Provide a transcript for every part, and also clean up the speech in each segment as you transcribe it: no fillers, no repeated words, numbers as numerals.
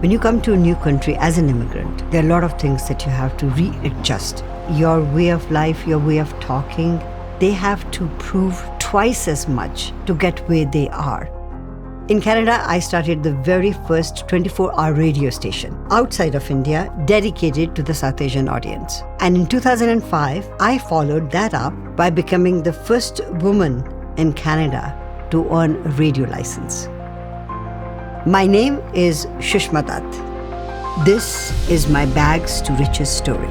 When you come to a new country as an immigrant, there are a lot of things that you have to readjust. Your way of life, your way of talking, they have to prove twice as much to get where they are. In Canada, I started the very first 24-hour radio station outside of India dedicated to the South Asian audience. And in 2005, I followed that up by becoming the first woman in Canada to earn a radio license. My name is Shushma Dutt. This is my Bags to Riches story.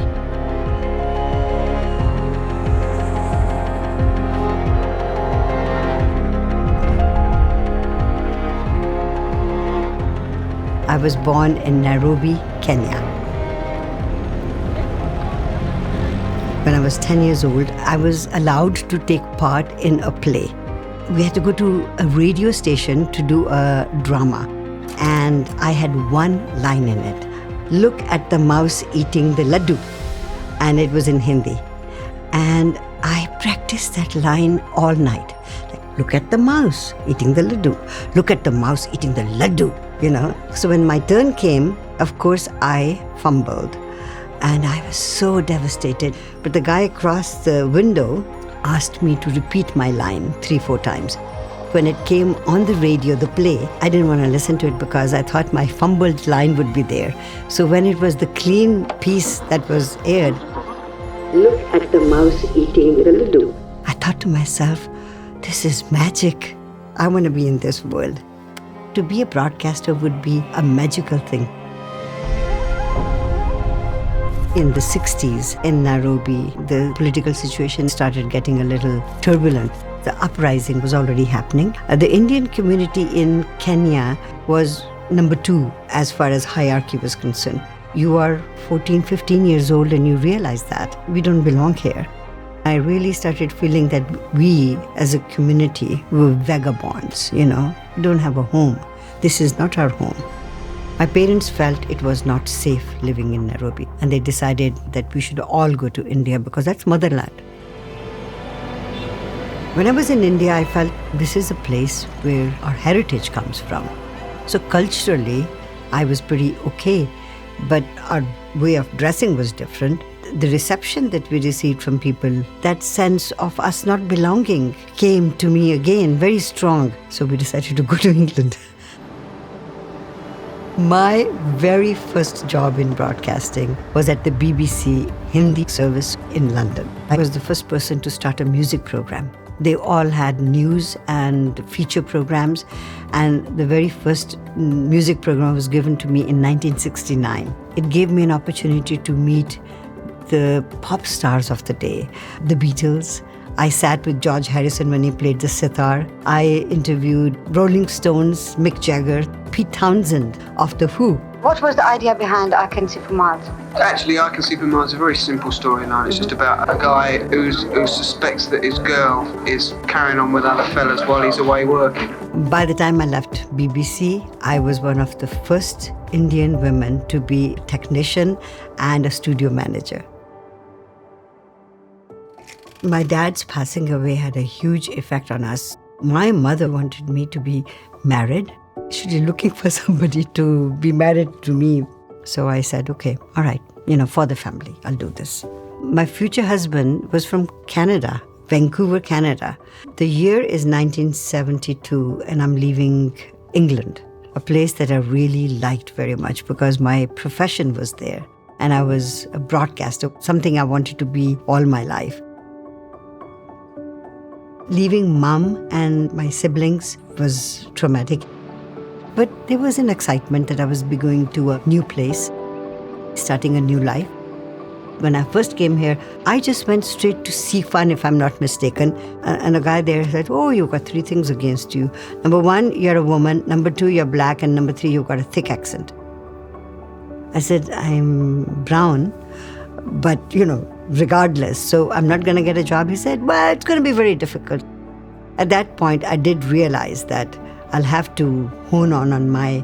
I was born in Nairobi, Kenya. When I was 10 years old, I was allowed to take part in a play. We had to go to a radio station to do a drama, and I had one line in it. Look at the mouse eating the laddu. And it was in Hindi. And I practiced that line all night. Look at the mouse eating the laddu. Look at the mouse eating the laddu, So when my turn came, of course, I fumbled. And I was so devastated. But the guy across the window asked me to repeat my line 3-4 times. When it came on the radio, the play, I didn't want to listen to it because I thought my fumbled line would be there. So when it was the clean piece that was aired, look at the mouse eating the laddu, I thought to myself, this is magic. I want to be in this world. To be a broadcaster would be a magical thing. In the 60s in Nairobi, the political situation started getting a little turbulent. The uprising was already happening. The Indian community in Kenya was number 2 as far as hierarchy was concerned. You are 14, 15 years old and you realize that we don't belong here. I really started feeling that we as a community were vagabonds, We don't have a home. This is not our home. My parents felt it was not safe living in Nairobi, and they decided that we should all go to India because that's motherland. When I was in India, I felt this is a place where our heritage comes from. So culturally, I was pretty okay, but our way of dressing was different. The reception that we received from people, that sense of us not belonging came to me again very strong. So we decided to go to England. My very first job in broadcasting was at the BBC Hindi service in London. I was the first person to start a music program. They all had news and feature programs, and the very first music program was given to me in 1969. It gave me an opportunity to meet the pop stars of the day, the Beatles. I sat with George Harrison when he played the sitar. I interviewed Rolling Stones, Mick Jagger, Pete Townsend of The Who. What was the idea behind I Can See for Miles? Actually, I Can See for Miles is a very simple storyline. It's just about a guy who suspects that his girl is carrying on with other fellas while he's away working. By the time I left BBC, I was one of the first Indian women to be a technician and a studio manager. My dad's passing away had a huge effect on us. My mother wanted me to be married. She was looking for somebody to be married to me. So I said, okay, all right, for the family, I'll do this. My future husband was from Canada, Vancouver, Canada. The year is 1972 and I'm leaving England, a place that I really liked very much because my profession was there and I was a broadcaster, something I wanted to be all my life. Leaving mom and my siblings was traumatic. But there was an excitement that I was going to a new place, starting a new life. When I first came here, I just went straight to see fun, if I'm not mistaken. And a guy there said, oh, you've got 3 things against you. Number 1, you're a woman. Number 2, you're black. And number 3, you've got a thick accent. I said, I'm brown, but, regardless, so I'm not going to get a job. He said, well, it's going to be very difficult. At that point, I did realize that I'll have to hone on my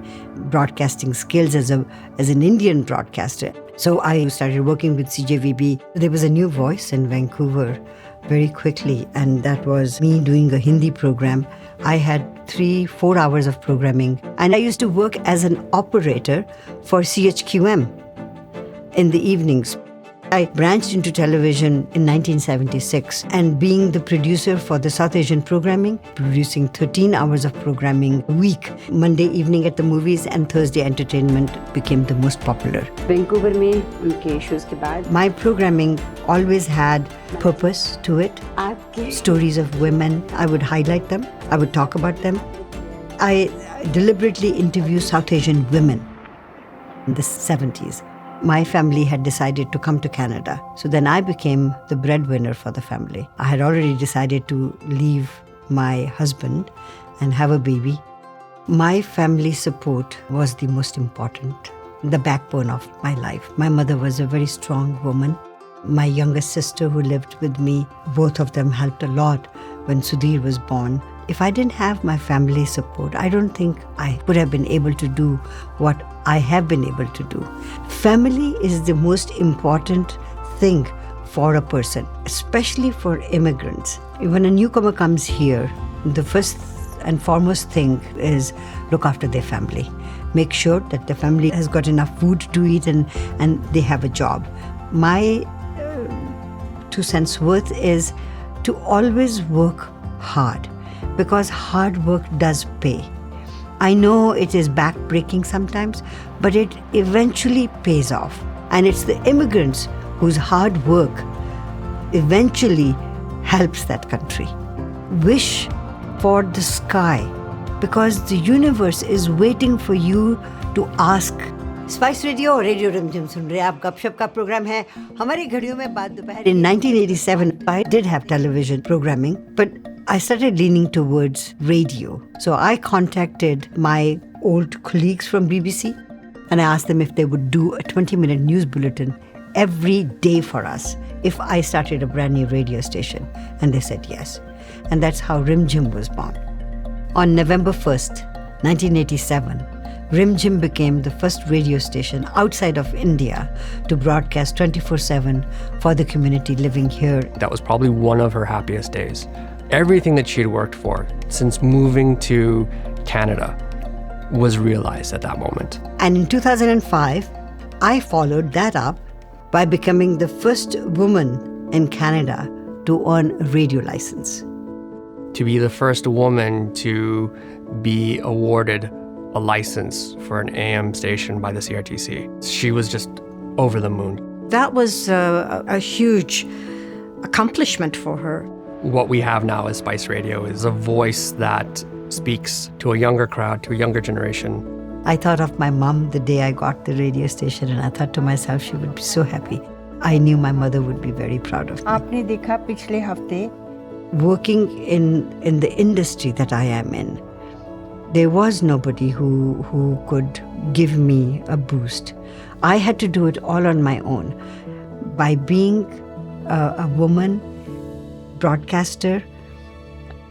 broadcasting skills as an Indian broadcaster. So I started working with CJVB. There was a new voice in Vancouver very quickly, and that was me doing a Hindi program. I had 3-4 hours of programming, and I used to work as an operator for CHQM in the evenings. I branched into television in 1976, and being the producer for the South Asian programming, producing 13 hours of programming a week. Monday evening at the movies and Thursday entertainment became the most popular. Vancouver में उनके shows के बाद My programming always had purpose to it. आपके Stories of women, I would highlight them, I would talk about them. I deliberately interview South Asian women in the 70s. My family had decided to come to Canada. So then I became the breadwinner for the family. I had already decided to leave my husband and have a baby. My family support was the most important, the backbone of my life. My mother was a very strong woman. My youngest sister who lived with me, both of them helped a lot when Sudhir was born. If I didn't have my family support, I don't think I would have been able to do what I have been able to do. Family is the most important thing for a person, especially for immigrants. When a newcomer comes here, the first and foremost thing is look after their family. Make sure that the family has got enough food to eat and they have a job. My 2 cents worth is to always work hard, because hard work does pay. I know it is backbreaking sometimes, but it eventually pays off. And it's the immigrants whose hard work eventually helps that country. Wish for the sky, because the universe is waiting for you to ask. Spice radio रिमझिम सुन रहे हैं आप. गपशप का programme है हमारी घड़ियों में बाद दोपहर. In 1987, I did have television programming, but I started leaning towards radio. So I contacted my old colleagues from BBC and I asked them if they would do a 20-minute news bulletin every day for us if I started a brand new radio station. And they said yes. And that's how Rimjim was born. On November 1st, 1987, Rimjim became the first radio station outside of India to broadcast 24/7 for the community living here. That was probably one of her happiest days. Everything that she had worked for since moving to Canada was realized at that moment. And in 2005, I followed that up by becoming the first woman in Canada to earn a radio license. To be the first woman to be awarded a license for an AM station by the CRTC. She was just over the moon. That was a huge accomplishment for her. What we have now as Spice Radio is a voice that speaks to a younger crowd, to a younger generation. I thought of my mom the day I got the radio station, and I thought to myself she would be so happy. I knew my mother would be very proud of me. आपने देखा पिछले हफ्ते Working in the industry that I am in, there was nobody who could give me a boost. I had to do it all on my own. By being a woman broadcaster,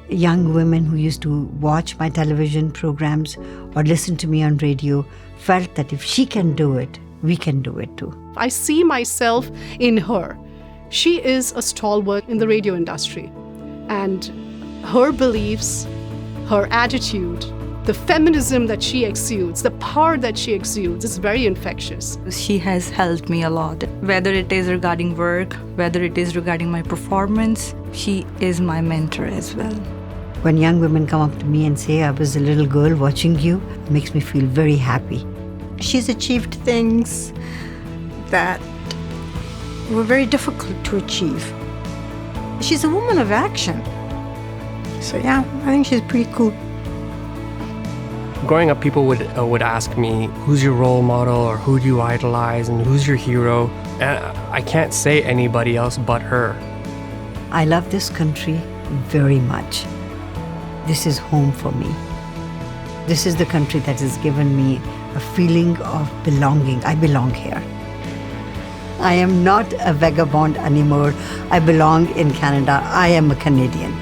young women who used to watch my television programs or listen to me on radio felt that if she can do it, we can do it too. I see myself in her. She is a stalwart in the radio industry. And her beliefs, her attitude, the feminism that she exudes, the power that she exudes is very infectious. She has helped me a lot, whether it is regarding work, whether it is regarding my performance. She is my mentor as well. When young women come up to me and say, I was a little girl watching you, it makes me feel very happy. she's achieved things that were very difficult to achieve. She's a woman of action. So yeah, I think she's pretty cool. Growing up, people would ask me, who's your role model, or who do you idolize, and who's your hero? And I can't say anybody else but her. I love this country very much. This is home for me. This is the country that has given me a feeling of belonging. I belong here. I am not a vagabond anymore. I belong in Canada. I am a Canadian.